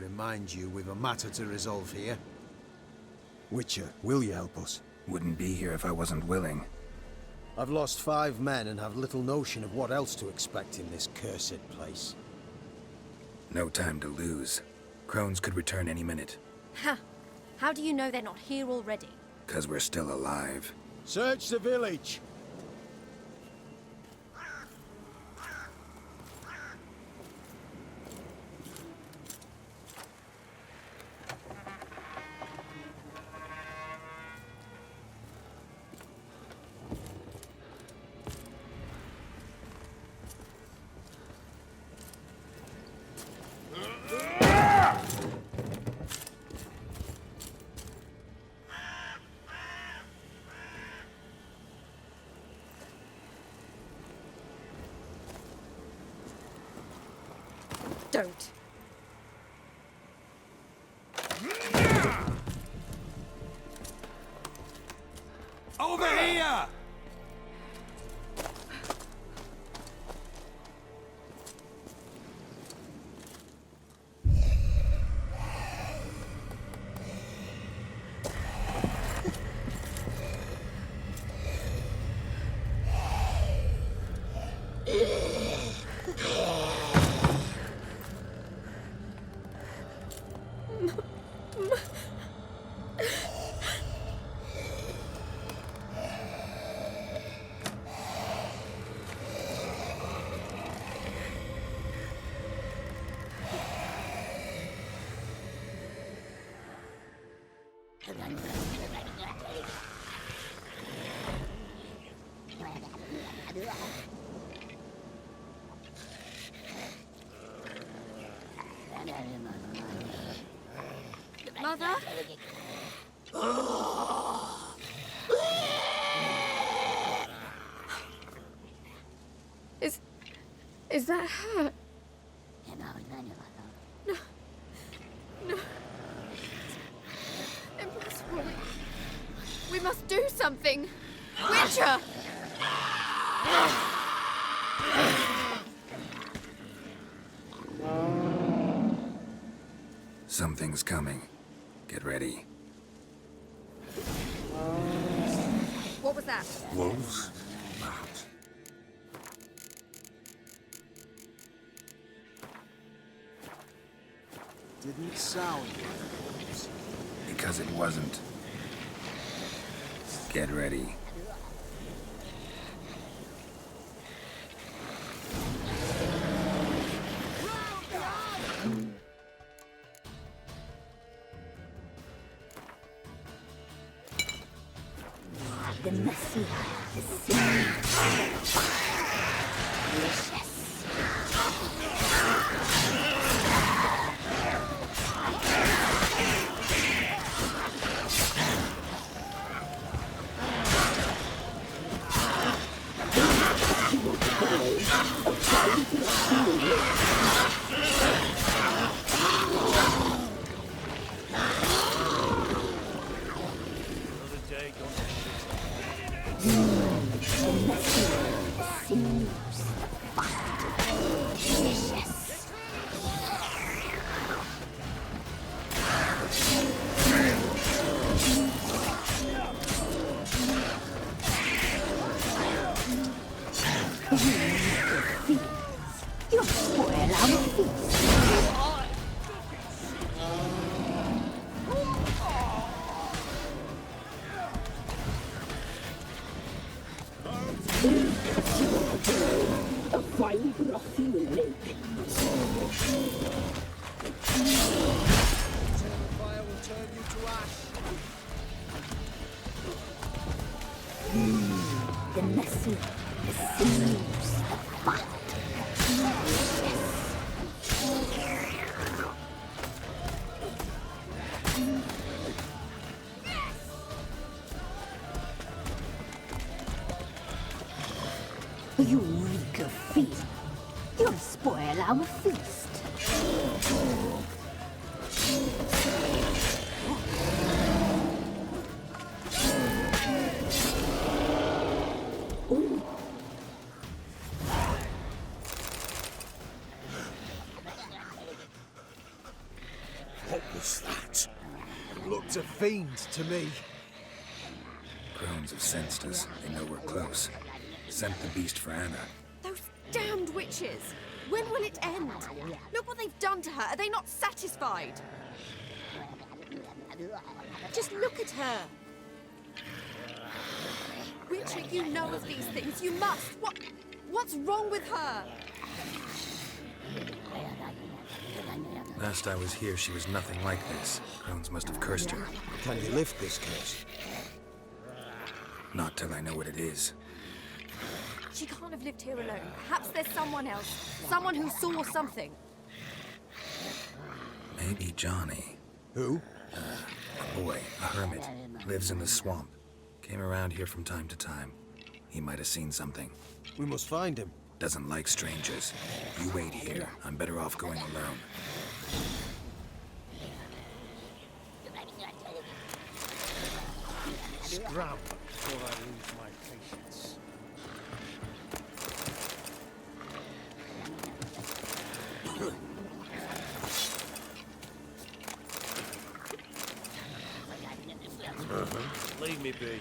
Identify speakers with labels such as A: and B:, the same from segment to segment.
A: remind you we've a matter to resolve here. Witcher, will you help us?
B: Wouldn't be here if I wasn't willing.
A: I've lost 5 men and have little notion of what else to expect in this cursed place.
B: No time to lose. Crones could return any minute.
C: Ha! How do you know they're not here already?
B: 'Cause we're still alive.
A: Search the village!
C: Don't.
D: Over here!
C: Mother? Is that her? No. No. Impossible. We must do something. Witcher!
B: Something's coming. Get ready.
C: What was that?
B: Wolves? Perhaps.
A: Didn't sound like wolves.
B: Because it wasn't. Get ready.
E: The Messiah is seen. You'll spoil our feast. A fine broth you will make.
A: Fire will turn you to ash.
E: The Messiah receives the fight. You reek of fear. You'll spoil our feast.
A: was that? Looked a fiend to me.
B: Crones have sensed us. They know we're close. Sent the beast for Anna.
C: Those damned witches! When will it end? Look what they've done to her. Are they not satisfied? Just look at her. Witcher, you know of these things. You must. What's wrong with her?
B: Last I was here, she was nothing like this. Crones must have cursed her.
A: Can you lift this curse?
B: Not till I know what it is.
C: She can't have lived here alone. Perhaps there's someone else. Someone who saw something.
B: Maybe Johnny.
A: Who?
B: A boy, a hermit. Lives in the swamp. Came around here from time to time. He might have seen something.
A: We must find him.
B: Doesn't like strangers. You wait here. I'm better off going alone.
A: Scram before I lose my patience.
F: Leave me be.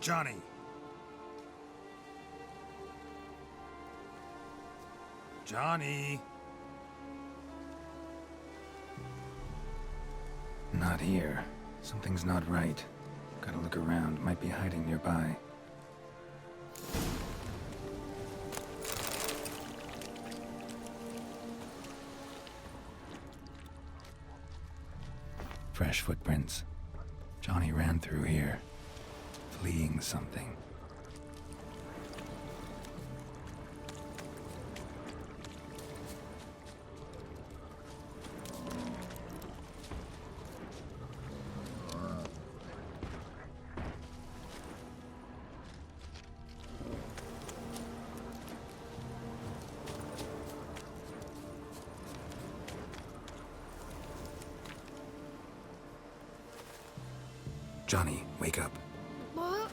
D: Johnny. Johnny.
B: Not here. Something's not right. Gotta look around. Might be hiding nearby. Fresh footprints. Johnny ran through here, fleeing something. Johnny, wake up.
G: What?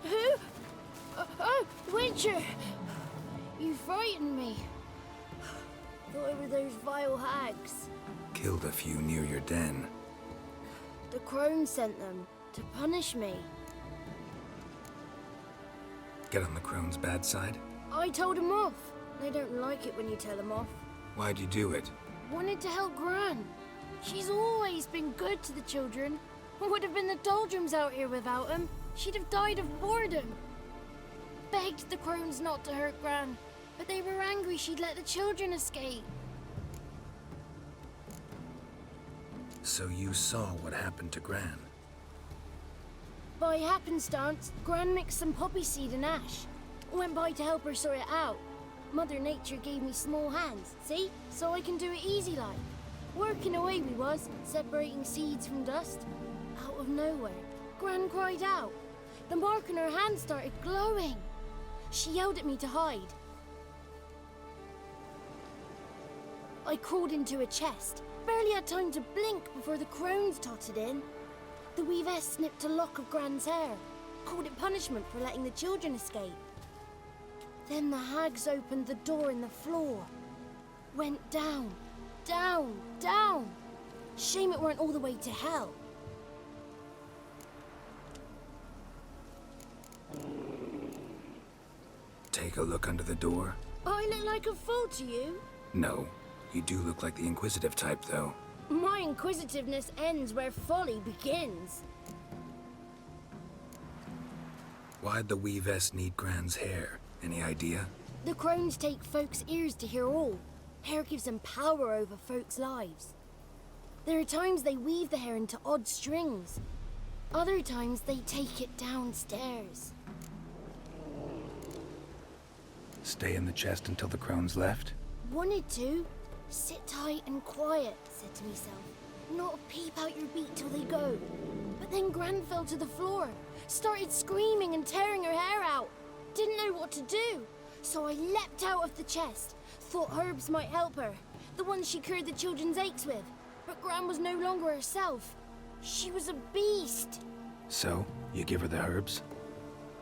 G: Who? Oh, Witcher! You frightened me. Thought it were those vile hags.
B: Killed a few near your den.
G: The crone sent them to punish me.
B: Get on the crone's bad side?
G: I told them off. They don't like it when you tell them off.
B: Why'd you do it?
G: Wanted to help Gran. She's always been good to the children. Would have been the doldrums out here without him. She'd have died of boredom. Begged the crones not to hurt Gran, but they were angry she'd let the children escape.
B: So you saw what happened to Gran?
G: By happenstance, Gran mixed some poppy seed and ash. Went by to help her sort it out. Mother Nature gave me small hands, see? So I can do it easy like. Working away we was, separating seeds from dust. Out of nowhere, Gran cried out. The mark on her hand started glowing. She yelled at me to hide. I crawled into a chest, barely had time to blink before the crones totted in. The weavess snipped a lock of Gran's hair, called it punishment for letting the children escape. Then the hags opened the door in the floor. Went down, down, down. Shame it weren't all the way to hell.
B: Take a look under the door.
G: I look like a fool to you?
B: No, you do look like the inquisitive type, though.
G: My inquisitiveness ends where folly begins.
B: Why'd the weavess need Gran's hair? Any idea?
G: The crones take folks' ears to hear all. Hair gives them power over folks' lives. There are times they weave the hair into odd strings. Other times they take it downstairs.
B: Stay in the chest until the crones left?
G: Wanted to. Sit tight and quiet, said to myself. Not peep out your beak till they go. But then Gran fell to the floor. Started screaming and tearing her hair out. Didn't know what to do. So I leapt out of the chest. Thought herbs might help her. The ones she cured the children's aches with. But Gran was no longer herself. She was a beast.
B: So, you give her the herbs?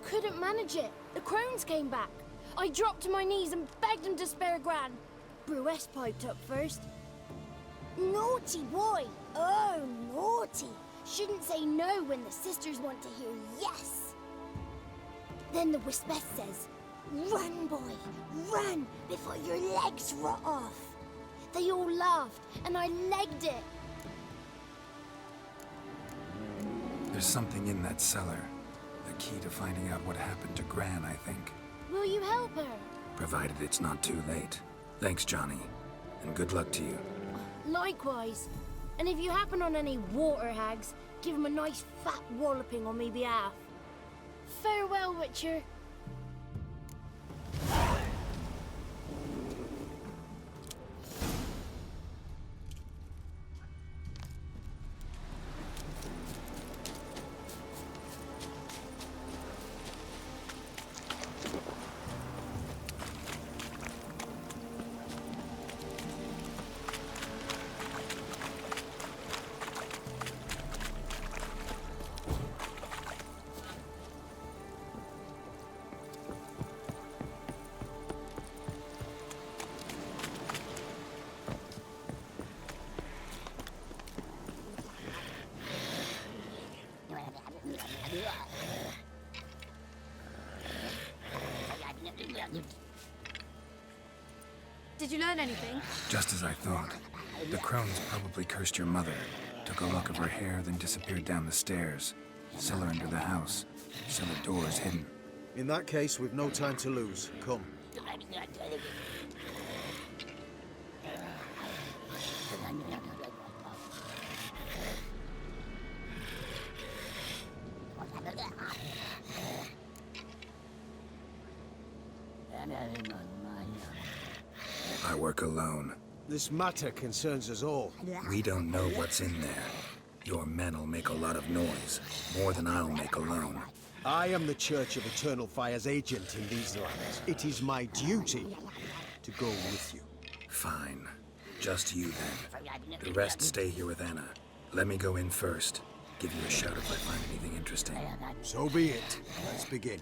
G: Couldn't manage it. The crones came back. I dropped to my knees and begged him to spare Gran. Bruess piped up first. Naughty boy. Oh, naughty. Shouldn't say no when the sisters want to hear yes. Then the Wispeth says, run, boy, run before your legs rot off. They all laughed, and I legged it.
B: There's something in that cellar. The key to finding out what happened to Gran, I think.
G: Will you help her?
B: Provided it's not too late. Thanks, Johnny. And good luck to you.
G: Likewise. And if you happen on any water hags, give them a nice fat walloping on me behalf. Farewell, Witcher.
C: Did you learn anything?
B: Just as I thought. The crones probably cursed your mother. Took a lock of her hair, then disappeared down the stairs. Cellar under the house. Cellar door is hidden.
A: In that case, we've no time to lose. Come.
B: I work alone.
A: This matter concerns us all.
B: We don't know what's in there. Your men'll make a lot of noise. More than I'll make alone.
A: I am the Church of Eternal Fire's agent in these lands. It is my duty to go with you.
B: Fine. Just you then. The rest stay here with Anna. Let me go in first. Give you a shout if I find anything interesting.
A: So be it. Let's begin.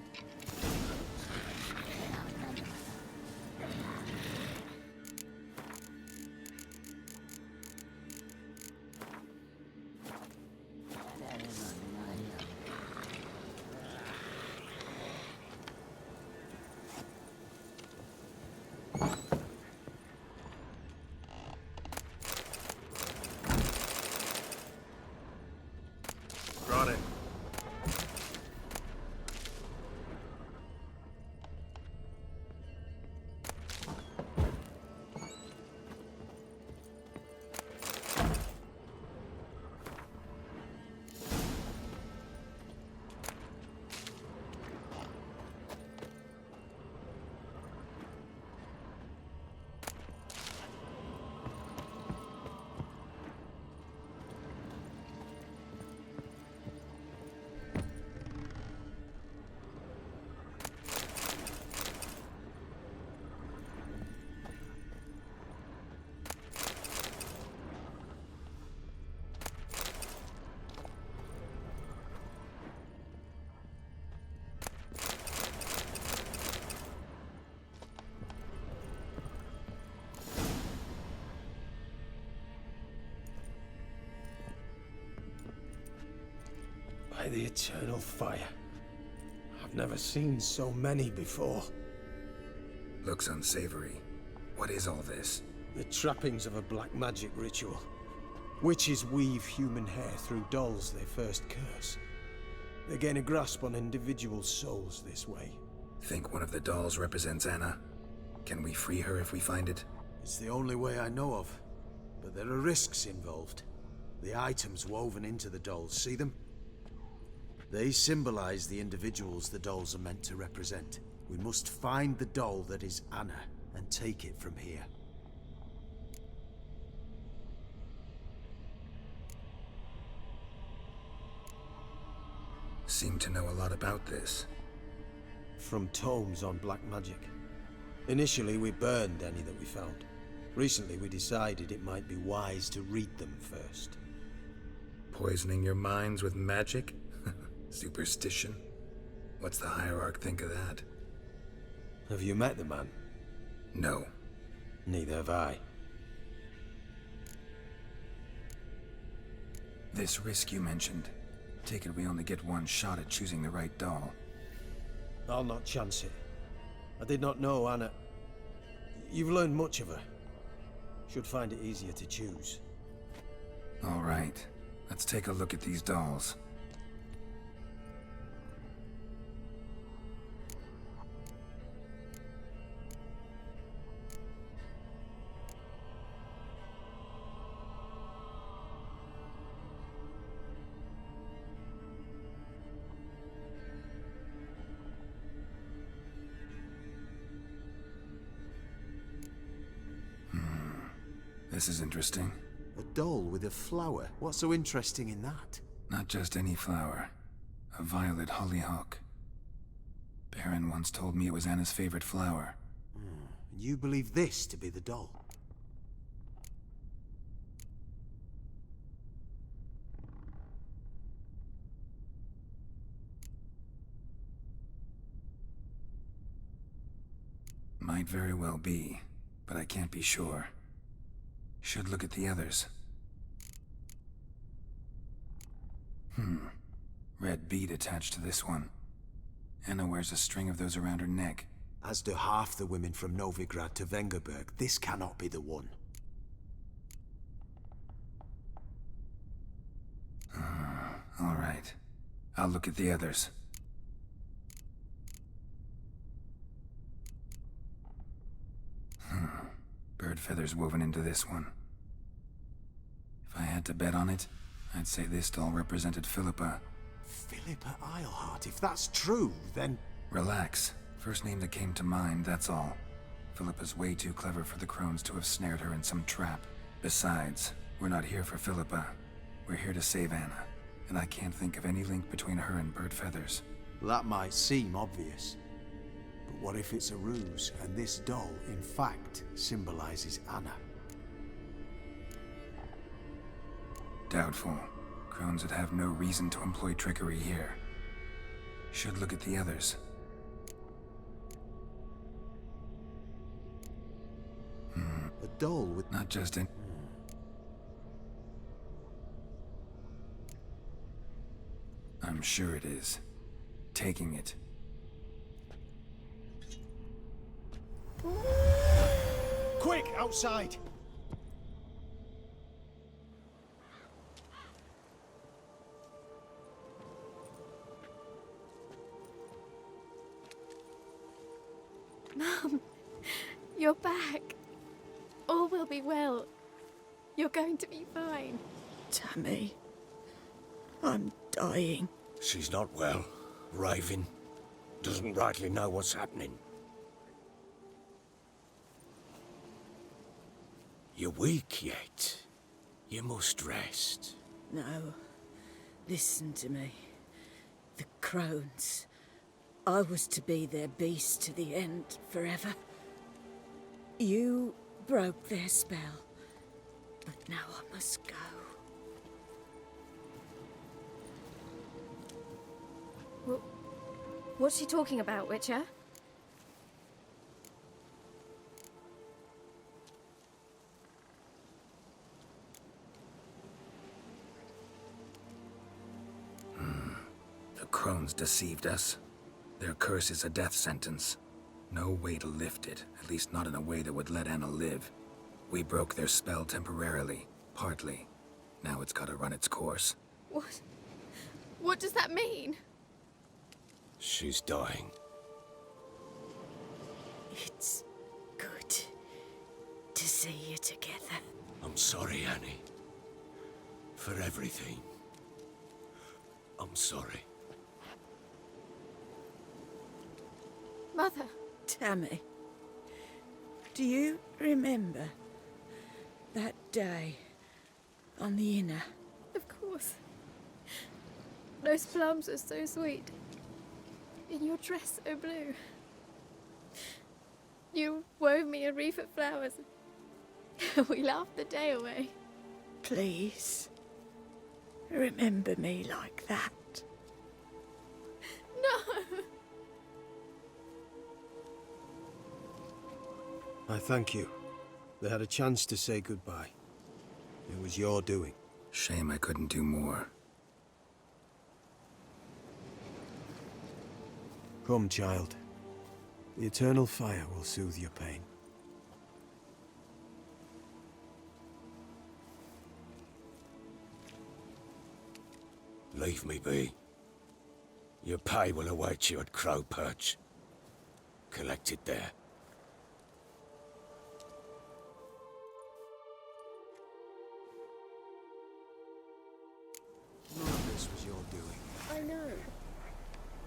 A: By the eternal fire. I've never seen so many before.
B: Looks unsavory. What is all this?
A: The trappings of a black magic ritual. Witches weave human hair through dolls they first curse. They gain a grasp on individual souls this way.
B: Think one of the dolls represents Anna? Can we free her if we find it?
A: It's the only way I know of. But there are risks involved. The items woven into the dolls, see them? They symbolize the individuals the dolls are meant to represent. We must find the doll that is Anna and take it from here.
B: Seem to know a lot about this.
A: From tomes on black magic. Initially, we burned any that we found. Recently, we decided it might be wise to read them first.
B: Poisoning your minds with magic? Superstition? What's the hierarch think of that?
A: Have you met the man?
B: No.
A: Neither have I.
B: This risk you mentioned. Take it we only get one shot at choosing the right doll.
A: I'll not chance it. I did not know Anna. You've learned much of her. Should find it easier to choose.
B: All right. Let's take a look at these dolls. This is interesting.
A: A doll with a flower? What's so interesting in that?
B: Not just any flower. A violet hollyhock. Baron once told me it was Anna's favorite flower.
A: And you believe this to be the doll?
B: Might very well be, but I can't be sure. Should look at the others. Red bead attached to this one. Anna wears a string of those around her neck.
A: As do half the women from Novigrad to Vengerberg. This cannot be the one.
B: All right. I'll look at the others. Bird feathers woven into this one. If I had to bet on it, I'd say this doll represented Philippa.
A: Philippa Eilhart, if that's true, then...
B: Relax. First name that came to mind, that's all. Philippa's way too clever for the crones to have snared her in some trap. Besides, we're not here for Philippa. We're here to save Anna. And I can't think of any link between her and bird feathers.
A: That might seem obvious. But what if it's a ruse, and this doll, in fact, symbolizes Anna?
B: Doubtful. Crones would have no reason to employ trickery here. Should look at the others.
A: A doll with...
B: Not just in... I'm sure it is. Taking it.
A: Quick, outside!
C: Mum, you're back. All will be well. You're going to be fine.
F: Tammy, I'm dying.
H: She's not well. Raving. Doesn't rightly know what's happening. You're weak yet. You must rest.
F: No, listen to me. The crones. I was to be their beast to the end, forever. You broke their spell. But now I must go.
C: What's she talking about, Witcher?
B: crones deceived us. Their curse is a death sentence. No way to lift it, at least not in a way that would let Anna live. We broke their spell temporarily, partly. Now it's gotta run its course.
C: What? What does that mean?
H: She's dying.
F: It's good to see you together.
H: I'm sorry, Annie. For everything. I'm sorry.
C: Mother.
F: Tammy, do you remember that day on the Inner?
C: Of course. Those plums are so sweet. In your dress so blue. You wove me a wreath of flowers. We laughed the day away.
F: Please, remember me like that.
C: No!
I: I thank you. They had a chance to say goodbye. It was your doing.
B: Shame I couldn't do more.
I: Come, child. The eternal fire will soothe your pain.
H: Leave me be. Your pay will await you at Crow Perch. Collect it there.
A: None of this was your doing.
C: I know.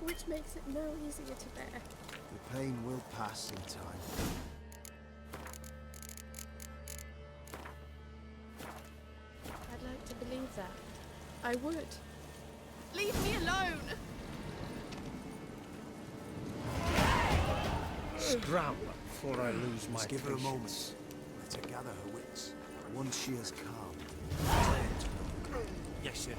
C: Which makes it no easier to bear.
A: The pain will pass in time.
C: I'd like to believe that. I would. Leave me alone!
I: Scram before I lose my
A: Just give her a
I: patience.
A: moment. Let her gather her wits. Once she has calmed,
I: Yes, sir.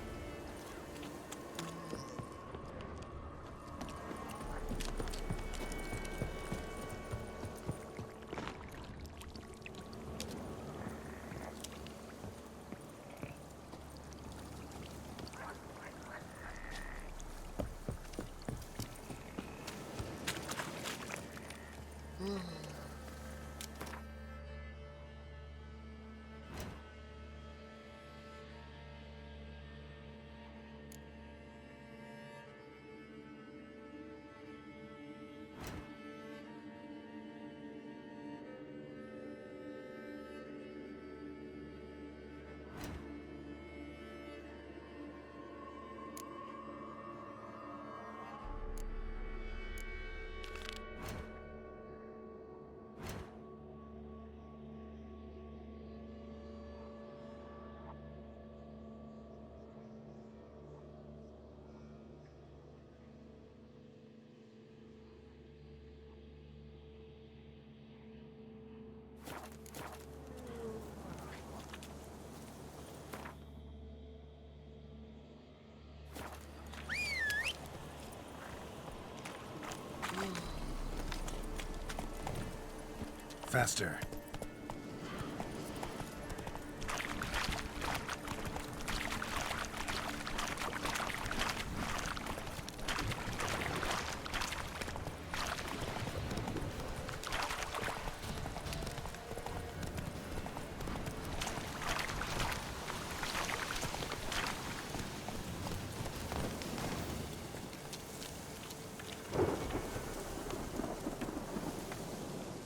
B: Faster.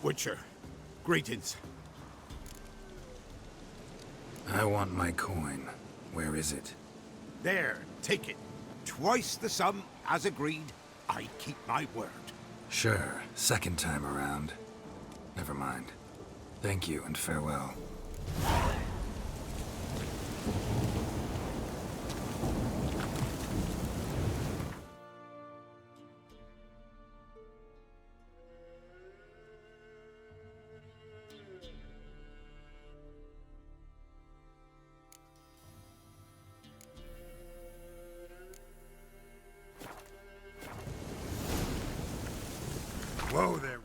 D: Witcher, greetings.
B: I want my coin. Where is it?
D: There, take it. Twice the sum, as agreed. I keep my word.
B: Sure, second time around. Never mind. Thank you and farewell.
D: Whoa there.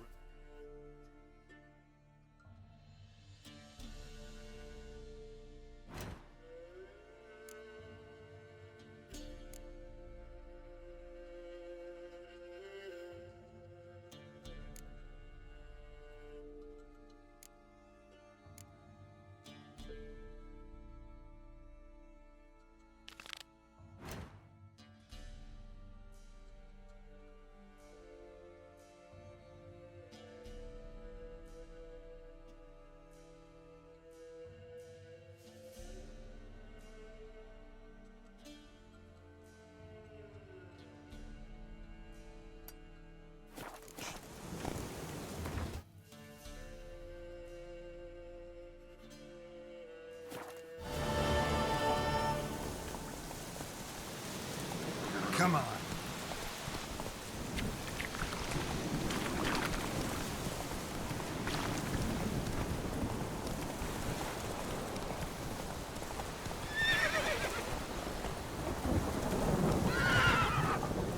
I: Come on.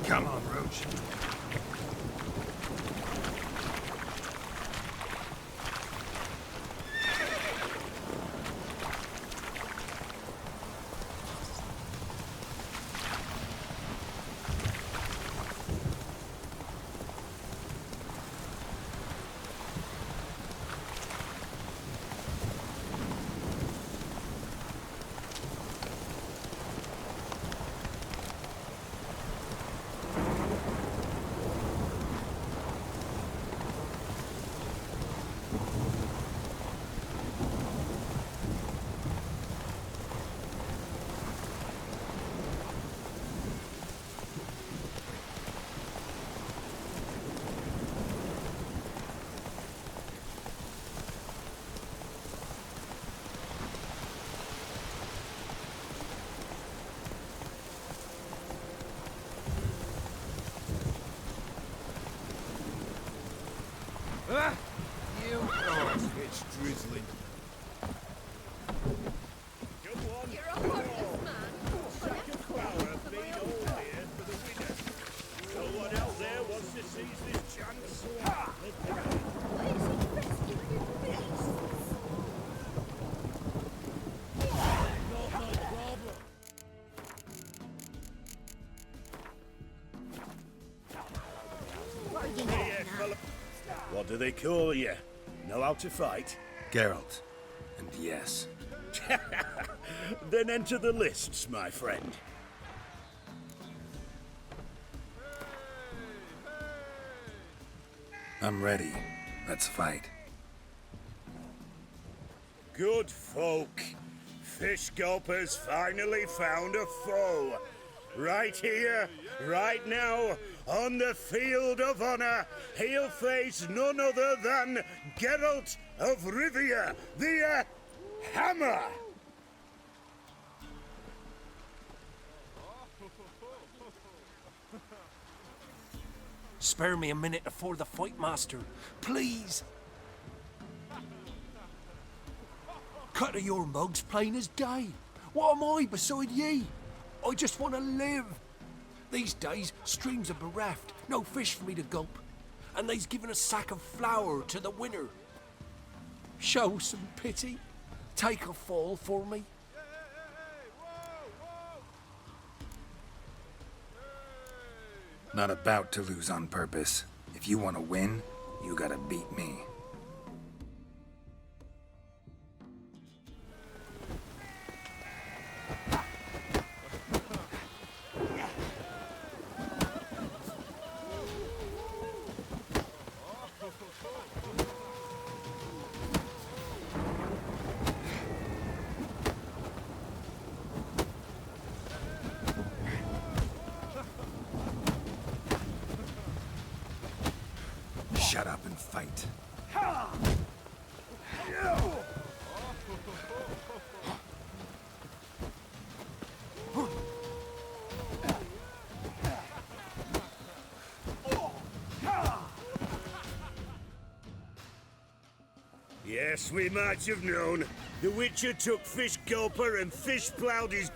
I: Come on, Roach.
D: It's drizzling.
H: What do they call you? Know how to fight?
B: Geralt. And yes.
H: Then enter the lists, my friend.
B: I'm ready. Let's fight.
H: Good folk. Fish Gulper's finally found a foe. Right here, right now, on the field of honor, he'll face none other than Geralt of Rivia, the Hammer.
J: Spare me a minute before the fight, master. Please. Cut of your mugs plain as day. What am I beside ye? I just want to live. These days, streams are bereft, no fish for me to gulp. And they's given a sack of flour to the winner. Show some pity. Take a fall for me.
B: Not about to lose on purpose. If you want to win, you gotta beat me. Shut up and fight.
H: Yes, we might have known. The Witcher took Fish Gulper and fish plowed his